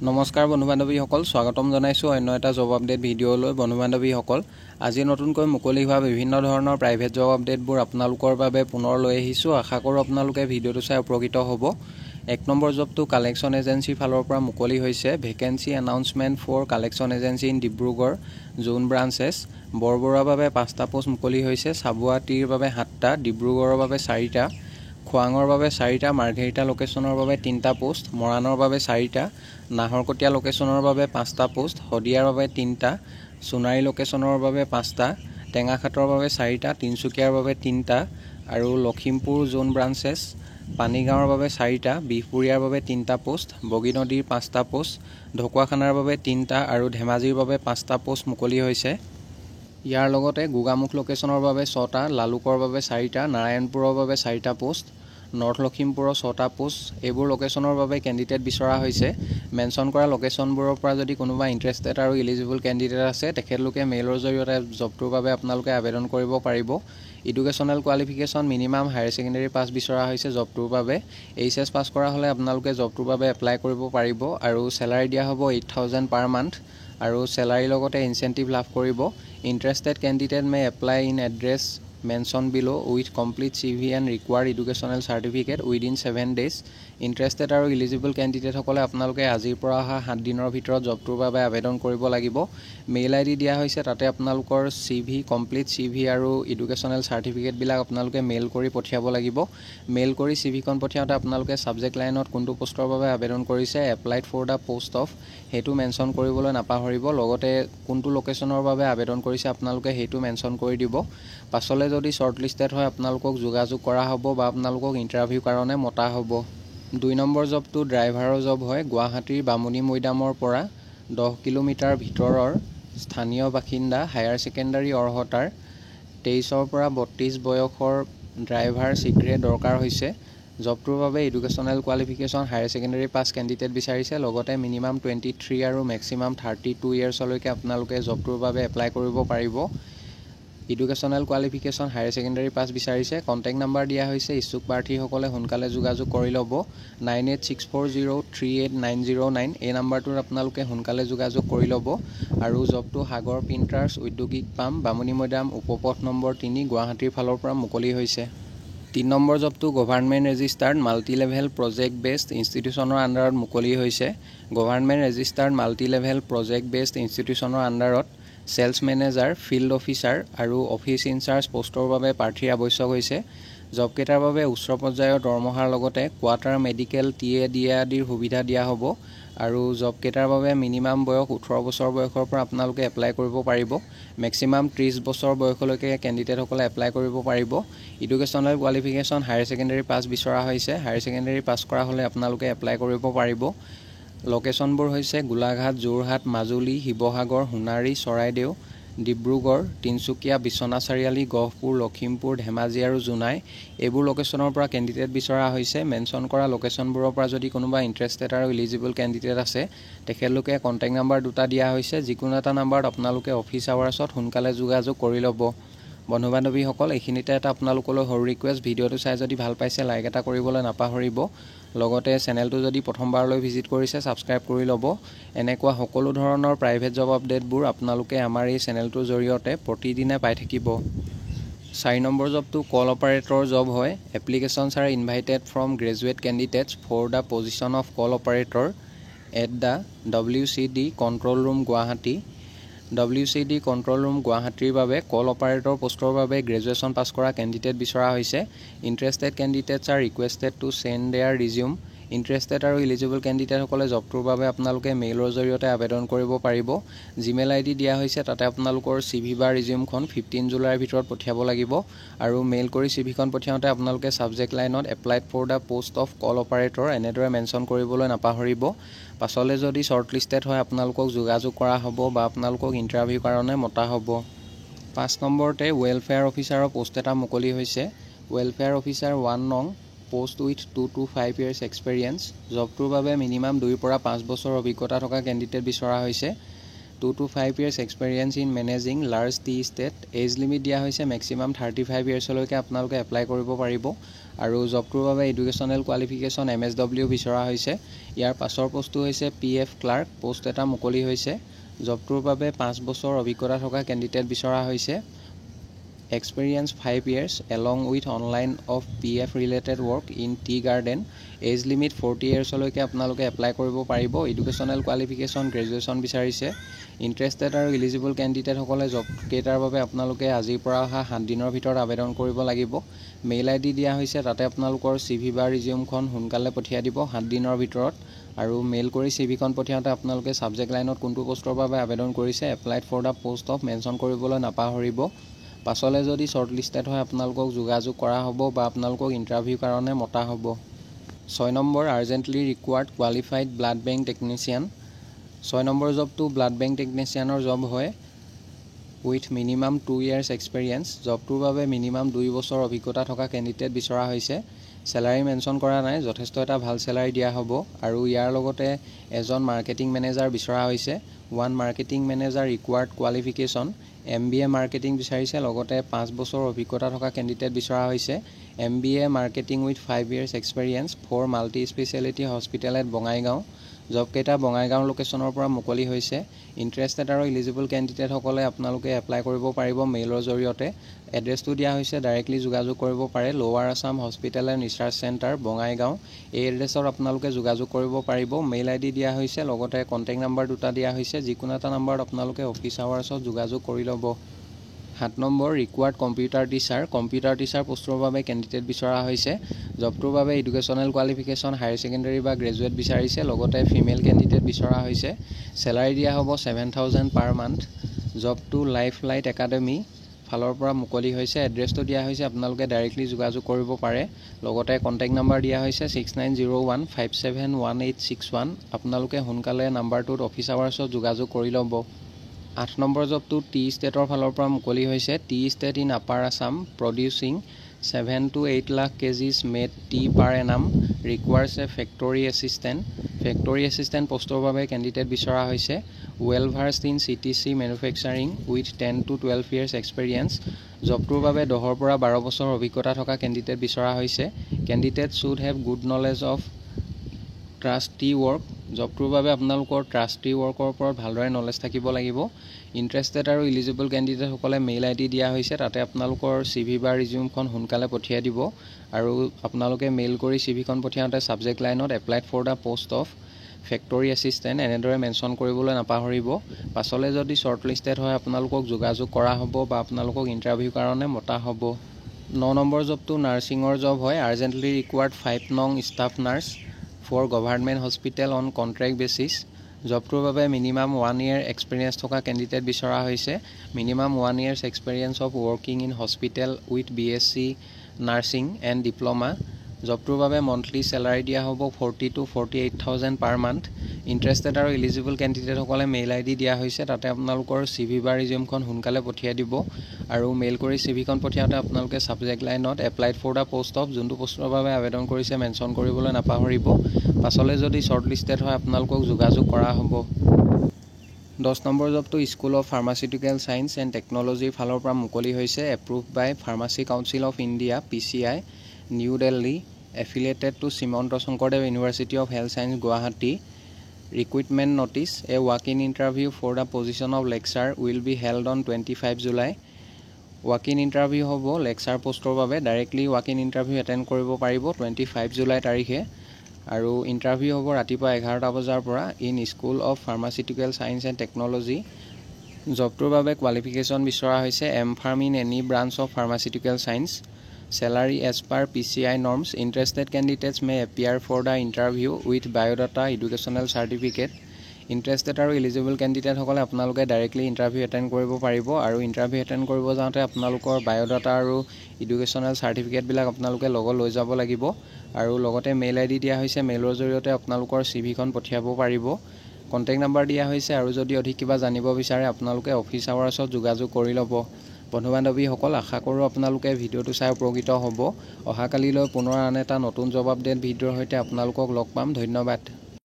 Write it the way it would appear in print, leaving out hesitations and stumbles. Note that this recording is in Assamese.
নমস্কাৰ বন্ধু বান্ধৱীসকল, স্বাগতম জনাইছোঁ অন্য এটা জব আপডেট ভিডিঅ'লৈ। বন্ধু বান্ধৱীসকল, আজি নতুনকৈ মুকলি হোৱা বিভিন্ন ধৰণৰ প্ৰাইভেট জব আপডেটবোৰ আপোনালোকৰ বাবে পুনৰ লৈ আহিছোঁ। আশা কৰোঁ আপোনালোকে ভিডিঅ'টো চাই উপকৃত হ'ব। 1 নম্বৰ জবটো কালেকশ্যন এজেঞ্চিৰ ফালৰ পৰা মুকলি হৈছে। Vacancy announcement for collection agency in Dibrugarh zone branches. বৰবৰুৱাৰ বাবে 5টা পোষ্ট মুকলি হৈছে, চাবুৱা টিৰ বাবে 7টা, ডিব্ৰুগড়ৰ বাবে 4টা, খোৱাঙৰ বাবে 4টা, মাৰ্ঘেৰিটা লোকেশ্যনৰ বাবে 3টা পোষ্ট, মৰাণৰ বাবে 4টা, নাহৰকটীয়া লোকেশ্যনৰ বাবে 5টা পোষ্ট, শদিয়াৰ বাবে 3টা, সোণাৰী লোকেশ্যনৰ বাবে 5টা, টেঙাখাটৰ বাবে 4টা, তিনিচুকীয়াৰ বাবে 3টা আৰু লখিমপুৰ জোন ব্ৰাঞ্চেছ, পানীগাঁৱৰ বাবে 4টা, বিহপুৰীয়াৰ বাবে 3টা পোষ্ট, বগীনদীৰ 5টা পোষ্ট, ঢকুৱাখানাৰ বাবে 3টা আৰু ধেমাজিৰ বাবে 5টা পোষ্ট মুকলি হৈছে। ইয়াৰ লগতে গোগামুখ লোকেশ্যনৰ বাবে 6টা, লালুকৰ বাবে 4টা, নাৰায়ণপুৰৰ বাবে 4টা পোষ্ট, নৰ্থ লখিমপুৰৰ 6টা পোষ্ট। এইবোৰ লোকেশ্যনৰ বাবে কেণ্ডিডেট বিচৰা হৈছে। মেনশ্যন কৰা লোকেশ্যনবোৰৰ পৰা যদি কোনোবা ইণ্টাৰেষ্টেড আৰু ইলিজিবল কেণ্ডিডেট আছে, তেখেতলোকে মেইলৰ জৰিয়তে জবটোৰ বাবে আপোনালোকে আবেদন কৰিব পাৰিব। Educational qualification minimum higher secondary পাছ বিচৰা হৈছে জবটোৰ বাবে। HS পাছ কৰা হ'লে আপোনালোকে জবটোৰ বাবে এপ্লাই কৰিব পাৰিব আৰু চেলাৰী দিয়া হ'ব 8,000 পাৰ মান্থ আৰু চেলাৰীৰ লগতে ইনচেণ্টিভ লাভ কৰিব। Interested candidate may apply in address mentioned below with complete CV and required educational certificate within 7 days। Interested আৰু ইলিজিবল কেণ্ডিডেটসকলে আপোনালোকে আজিৰ পৰা অহা 7 দিনৰ ভিতৰত জবটোৰ বাবে আবেদন কৰিব লাগিব। মেইল ID দিয়া হৈছে, তাতে আপোনালোকৰ CV, কমপ্লিট CV আৰু এডুকেশ্যনেল চাৰ্টিফিকেটবিলাক আপোনালোকে মেইল কৰি পঠিয়াব লাগিব। মেইল কৰি CVখন পঠিয়াওঁতে আপোনালোকে ছাবজেক্ট লাইনত কোনটো পোষ্টৰ বাবে আবেদন কৰিছে, applied for the post of, সেইটো মেনশ্যন কৰিবলৈ নাপাহৰিব। লগতে কোনটো লোকেশ্যনৰ বাবে আবেদন কৰিছে আপোনালোকে সেইটো মেনশ্যন কৰি দিব। পাছলৈ যদি শ্বৰ্টলিষ্টেড হয় আপোনালোকক যোগাযোগ কৰা হ'ব বা আপোনালোকক ইণ্টাৰভিউ কাৰণে মতা হ'ব। 2 নম্বৰ জবটো ড্ৰাইভাৰৰ জব হয়। গুৱাহাটীৰ বামুণী মৈদামৰ পৰা 10 কিলোমিটাৰ ভিতৰৰ স্থানীয় বাসিন্দা, হায়াৰ ছেকেণ্ডাৰী অৰ্হতাৰ 23ৰ পৰা 32 বয়সৰ ড্ৰাইভাৰ শীঘ্ৰে দৰকাৰ হৈছে। জবটোৰ বাবে এডুকেশ্যনেল কোৱালিফিকেশ্যন হায়াৰ ছেকেণ্ডেৰী পাছ কেণ্ডিডেট বিচাৰিছে। লগতে মিনিমাম 23 আৰু মেক্সিমাম 32 ইয়াৰ্ছলৈকে আপোনালোকে জবটোৰ বাবে এপ্লাই কৰিব পাৰিব। Educational qualification higher secondary pass বিচাৰিছে। কণ্টেক্ট নাম্বাৰ দিয়া হৈছে, ইচ্ছুক প্ৰাৰ্থীসকলে সোনকালে যোগাযোগ কৰি ল'ব। 9864038909 এই নাম্বাৰটোত আপোনালোকে সোনকালে যোগাযোগ কৰি ল'ব। আৰু জবটো সাগৰ প্ৰিণ্টাৰ্ছ ঔদ্যোগিক পাম্প, বামুণী মৈদাম, উপপথ নম্বৰ 3, গুৱাহাটীৰ ফালৰ পৰা মুকলি হৈছে। 3 নম্বৰ জবটো government registered multi level project based ইনষ্টিটিউশ্যনৰ আণ্ডাৰত মুকলি হৈছে। Government registered multi level project based ইনষ্টিটিউশ্যনৰ আণ্ডাৰত ছেলছ মেনেজাৰ, ফিল্ড অফিচাৰ আৰু অফিচ ইনচাৰ্জ পোষ্টৰ বাবে প্ৰাৰ্থীৰ আৱশ্যক হৈছে। জবকেইটাৰ বাবে উচ্চ পৰ্যায়ৰ দৰমহাৰ লগতে কোৱাৰ্টাৰ, মেডিকেল, TA আদিৰ সুবিধা দিয়া হ'ব। আৰু জবকেইটাৰ বাবে মিনিমাম বয়স 18 বছৰ বয়সৰ পৰা আপোনালোকে এপ্লাই কৰিব পাৰিব। মেক্সিমাম 30 বছৰ বয়সলৈকে কেণ্ডিডেটসকলে এপ্লাই কৰিব পাৰিব। এডুকেশ্যনেল কোৱালিফিকেশ্যন হায়াৰ ছেকেণ্ডেৰী পাছ বিচৰা হৈছে। হায়াৰ ছেকেণ্ডেৰী পাছ কৰা হ'লে আপোনালোকে এপ্লাই কৰিব পাৰিব। লোকেশ্যনবোৰ হৈছে গোলাঘাট, যোৰহাট, মাজুলী, শিৱসাগৰ, সোণাৰী, চৰাইদেউ, ডিব্ৰুগড়, তিনিচুকীয়া, বিশ্বনাথ চাৰিআলি, গহপুৰ, লখিমপুৰ, ধেমাজি আৰু জোনাই। এইবোৰ লোকেশ্যনৰ পৰা কেণ্ডিডেট বিচৰা হৈছে। মেনশ্যন কৰা লোকেশ্যনবোৰৰ পৰা যদি কোনোবা ইণ্টাৰেষ্টেড আৰু ইলিজিবল কেণ্ডিডেট আছে, তেখেতলোকে কণ্টেক্ট নাম্বাৰ 2টা দিয়া হৈছে। যিকোনো এটা নাম্বাৰত আপোনালোকে অফিচ আৱাৰ্ছত সোনকালে যোগাযোগ কৰি ল'ব। বন্ধু বান্ধৱীসকল, এইখিনিতে এটা আপোনালোকলৈ সৰু ৰিকুৱেষ্ট, ভিডিঅ'টো চাই যদি ভাল পাইছে লাইক এটা কৰিবলৈ নাপাহৰিব। লগতে চেনেলটো যদি প্ৰথমবাৰলৈ ভিজিট কৰিছে ছাবস্ক্ৰাইব কৰি ল'ব। এনেকুৱা সকলো ধৰণৰ প্ৰাইভেট জব আপডেটবোৰ আপোনালোকে আমাৰ এই চেনেলটোৰ জৰিয়তে প্ৰতিদিনে পাই থাকিব। 4 নম্বৰ জবটো কল অপাৰেটৰ জব হয়। Applications are invited from graduate candidates for the position of call operator at the WCD control room Guwahati. WCD control room গুৱাহাটীৰ বাবে কল অপাৰেটৰ পোষ্টৰ বাবে গ্ৰেজুৱেশ্যন পাছ কৰা কেণ্ডিডেট বিচৰা হৈছে। Interested candidates are requested to send their resume. Interested আৰু ইলিজিবল কেণ্ডিডেটসকলে জবটোৰ বাবে আপোনালোকে মেইলৰ জৰিয়তে আবেদন কৰিব পাৰিব। জিমেইল ID দিয়া হৈছে, তাতে আপোনালোকৰ CV বা ৰিজিউমখন 15 জুলাইৰ ভিতৰত পঠিয়াব লাগিব। আৰু মেইল কৰি CVখন পঠিয়াওঁতে আপোনালোকে ছাবজেক্ট লাইনত applied for the post of call operator এনেদৰে মেনশ্যন কৰিবলৈ নাপাহৰিব। পাছলৈ যদি শ্বৰ্টলিষ্টেড হয় আপোনালোকক যোগাযোগ কৰা হ'ব বা আপোনালোকক ইণ্টাৰভিউ কাৰণে মতা হ'ব। 5 নম্বৰতে ৱেলফেয়াৰ অফিচাৰৰ পোষ্ট এটা মুকলি হৈছে। ৱেলফেয়াৰ অফিচাৰ 1 নং post with 2 to 5 years experience. জবটোৰ বাবে মিনিমাম 2 পৰা 5 বছৰ অভিজ্ঞতা থকা কেণ্ডিডেট বিচৰা হৈছে। 2 to 5 years experience in managing large tea estate. Age limit দিয়া হৈছে maximum 35 years লৈকে আপোনালোকে এপ্লাই কৰিব পাৰিব আৰু জবটোৰ বাবে এডুকেশ্যনেল কোৱালিফিকেশ্যন MSW বিচৰা হৈছে। ইয়াৰ পাছৰ পোষ্টটো হৈছে PF ক্লাৰ্ক, পোষ্ট এটা মুকলি হৈছে। জবটোৰ বাবে 5 বছৰ অভিজ্ঞতা থকা কেণ্ডিডেট বিচৰা হৈছে। Experience 5 years along with online of PF related work in tea garden. Age limit 40 years লৈকে আপোনালোকে এপ্লাই কৰিব পাৰিব। এডুকেশ্যনেল কোৱালিফিকেশ্যন গ্ৰেজুৱেশ্যন বিচাৰিছে। ইণ্টাৰেষ্টেড আৰু এলিজিবল কেণ্ডিডেট সকলে জব কেইটাৰ বাবে আপোনালোকে আজিৰ পৰা অহা 7 দিনৰ ভিতৰত আবেদন কৰিব লাগিব। মেইল ID দিয়া হৈছে, তাতে আপোনালোকৰ CV বা ৰিজিউমখন সোনকালে পঠিয়াই দিব 7 দিনৰ ভিতৰত। আৰু মেইল কৰি CVখন পঠিয়াওঁতে আপোনালোকে ছাবজেক্ট লাইনত কোনটো পোষ্টৰ বাবে আবেদন কৰিছে applied for the post of mention কৰিবলৈ নাপাহৰিব। পাছলৈ যদি শ্বৰ্ট লিষ্টেড হয় আপোনালোকক যোগাযোগ কৰা হ'ব বা আপোনালোকক ইণ্টাৰভিউ কাৰণে মতা হ'ব। 6 নম্বৰ urgently required qualified blood bank technician. 6 নম্বৰ জবটো ব্লাড বেংক টেকনিচিয়ানৰ জব হয় উইথ মিনিমাম 2 years এক্সপেৰিয়েঞ্চ। জবটোৰ বাবে মিনিমাম 2 বছৰ অভিজ্ঞতা থকা কেণ্ডিডেট বিচৰা হৈছে। চেলাৰী মেনশ্যন কৰা নাই, যথেষ্ট এটা ভাল চেলাৰী দিয়া হ'ব আৰু ইয়াৰ লগতে এজন মাৰ্কেটিং মেনেজাৰ বিচৰা হৈছে। 1 marketing manager required qualification MBA marketing বিচাৰিছে, লগতে 5 বছৰ অভিজ্ঞতা থকা কেণ্ডিডেট বিচৰা হৈছে। MBA marketing with 5 years experience for multi speciality hospital at Bongaigaon. জবকেইটা বঙাইগাঁও লোকেশ্যনৰ পৰা মুকলি হৈছে। ইণ্টাৰেষ্টেড আৰু এলিজিবল কেণ্ডিডেটসকলে আপোনালোকে এপ্লাই কৰিব পাৰিব মেইলৰ জৰিয়তে। এড্ৰেছটো দিয়া হৈছে, ডাইৰেক্টলি যোগাযোগ কৰিব পাৰে। লোৱাৰ Assam hospital and research centre Bongaigaon. এই এড্ৰেছত আপোনালোকে যোগাযোগ কৰিব পাৰিব। মেইল ID দিয়া হৈছে, লগতে কণ্টেক্ট নাম্বাৰ দুটা দিয়া হৈছে। যিকোনো এটা নাম্বাৰত আপোনালোকে অফিচ আৱাৰ্ছত যোগাযোগ কৰি ল'ব। 7 number required computer teacher. Computer teacher পোষ্টৰ বাবে কেণ্ডিডেট বিচৰা হৈছে। জবটোৰ বাবে এডুকেশ্যনেল কোৱালিফিকেশ্যন হায়াৰ ছেকেণ্ডেৰী বা গ্ৰেজুৱেট বিচাৰিছে, লগতে ফিমেল কেণ্ডিডেট বিচৰা হৈছে। চেলাৰী দিয়া হ'ব 7,000 পাৰ মান্থ। জবটো লাইফ লাইট একাডেমী ফালৰ পৰা মুকলি হৈছে। এড্ৰেছটো দিয়া হৈছে, আপোনালোকে ডাইৰেক্টলি যোগাযোগ কৰিব পাৰে। লগতে কণ্টেক্ট নাম্বাৰ দিয়া হৈছে 6901571861। আপোনালোকে সোনকালে নাম্বাৰটোত অফিচ আৱাৰ্ছত যোগাযোগ কৰি ল'ব। 8 নম্বৰ জবটো টি ষ্টেটৰ ফালৰ পৰা মুকলি হৈছে। Tea estate in upper Assam producing 7 to 8 lakh kgs made tea per annum. Requires a factory assistant. Factory assistant পোষ্টৰ বাবে কেণ্ডিডেট বিচৰা হৈছে। Well versed in CTC manufacturing with 10 to 12 years experience. জবটোৰ বাবে 10 পৰা 12 বছৰ অভিজ্ঞতা থকা কেণ্ডিডেট বিচৰা হৈছে। Candidate should have good knowledge of trusty work. জবটোৰ বাবে আপোনালোকৰ ট্ৰাষ্টি ৱৰ্কৰ ওপৰত ভালদৰে নলেজ থাকিব লাগিব। ইণ্টাৰেষ্টেড আৰু এলিজিবল কেণ্ডিডেটসকলে মেইল ID দিয়া হৈছে, তাতে আপোনালোকৰ CV বা ৰিজিউমখন সোনকালে পঠিয়াই দিব আৰু আপোনালোকে মেইল কৰি CVখন পঠিয়াওঁতে ছাবজেক্ট লাইনত applied for the post of factory assistant এনেদৰে মেনশ্যন কৰিবলৈ নাপাহৰিব। পাছলৈ যদি শ্বৰ্ট লিষ্টেড হয় আপোনালোকক যোগাযোগ কৰা হ'ব বা আপোনালোকক ইণ্টাৰভিউ কাৰণে মতা হ'ব। 9 নম্বৰ জবটো নাৰ্ছিঙৰ জব হয়। আৰ্জেণ্টলি ৰিকুৱাৰ্ড 5 নং staff nurse for government hospital on contract basis. জবটোৰ বাবে মিনিমাম 1 year এক্সপেৰিয়েঞ্চ থকা কেণ্ডিডেট বিচৰা হৈছে। Minimum 1 years experience of working in hospital with BSc nursing and diploma. জবটোৰ বাবে মন্থলি চেলাৰী দিয়া হ'ব 40 to 48,000 পাৰ মান্থ। ইণ্টাৰেষ্টেড আৰু এলিজিবল কেণ্ডিডেটসকলে মেইল ID দিয়া হৈছে, তাতে আপোনালোকৰ CV বা ৰিজিউমখন সোনকালে পঠিয়াই দিব আৰু মেইল কৰি CVখন পঠিয়াওঁতে আপোনালোকে ছাবজেক্ট লাইনত applied for the post of যোনটো পোষ্টৰ বাবে আবেদন কৰিছে মেনশ্যন কৰিবলৈ নাপাহৰিব। পাছলৈ যদি শ্বৰ্ট লিষ্টেড হয় আপোনালোকক যোগাযোগ কৰা হ'ব। 10 নম্বৰ জবটো school of pharmaceutical science and টেকন'লজিৰ ফালৰ পৰা মুকলি হৈছে। Approve by pharmacy council of India PCI new Delhi, affiliated to Srimanta Sankardev university of health science Guwahati. Recruitment notice a walk in interview for the position of lecture will be held on 25 July. Walk in interview হ'ব লেকচাৰ পোষ্টৰ বাবে। Directly walk in interview attend কৰিব পাৰিব 25 জুলাই তাৰিখে আৰু ইণ্টাৰভিউ হ'ব ৰাতিপুৱা 11টা বজাৰ পৰা in school of pharmaceutical science and টেকন'লজি। জবটোৰ বাবে কোৱালিফিকেশ্যন বিচৰা হৈছে M.Pharm in any branch of pharmaceutical science. Salary as per PCI norms. Interested candidates may appear for the interview with biodata, educational certificate. Interested আৰু এলিজিবল কেণ্ডিডেটসকলে আপোনালোকে ডাইৰেক্টলি ইণ্টাৰভিউ এটেণ্ড কৰিব পাৰিব আৰু ইণ্টাৰভিউ এটেণ্ড কৰিব যাওঁতে আপোনালোকৰ বায়'ডাটা আৰু এডুকেশ্যনেল চাৰ্টিফিকেটবিলাক আপোনালোকে লগত লৈ যাব লাগিব আৰু লগতে মেইল ID দিয়া হৈছে। মেইলৰ জৰিয়তে আপোনালোকৰ CVখন পঠিয়াব পাৰিব। কণ্টেক্ট নাম্বাৰ দিয়া হৈছে আৰু যদি অধিক কিবা জানিব বিচাৰে আপোনালোকে অফিচ আৱাৰ্ছত যোগাযোগ কৰি ল'ব। বন্ধু বান্ধৱীসকল, আশা কৰোঁ আপোনালোকে ভিডিঅ'টো চাই উপকৃত হ'ব। অহাকালিলৈ পুনৰ আন এটা নতুন জব আপডেট ভিডিঅ'ৰ সৈতে আপোনালোকক লগ পাম। ধন্যবাদ।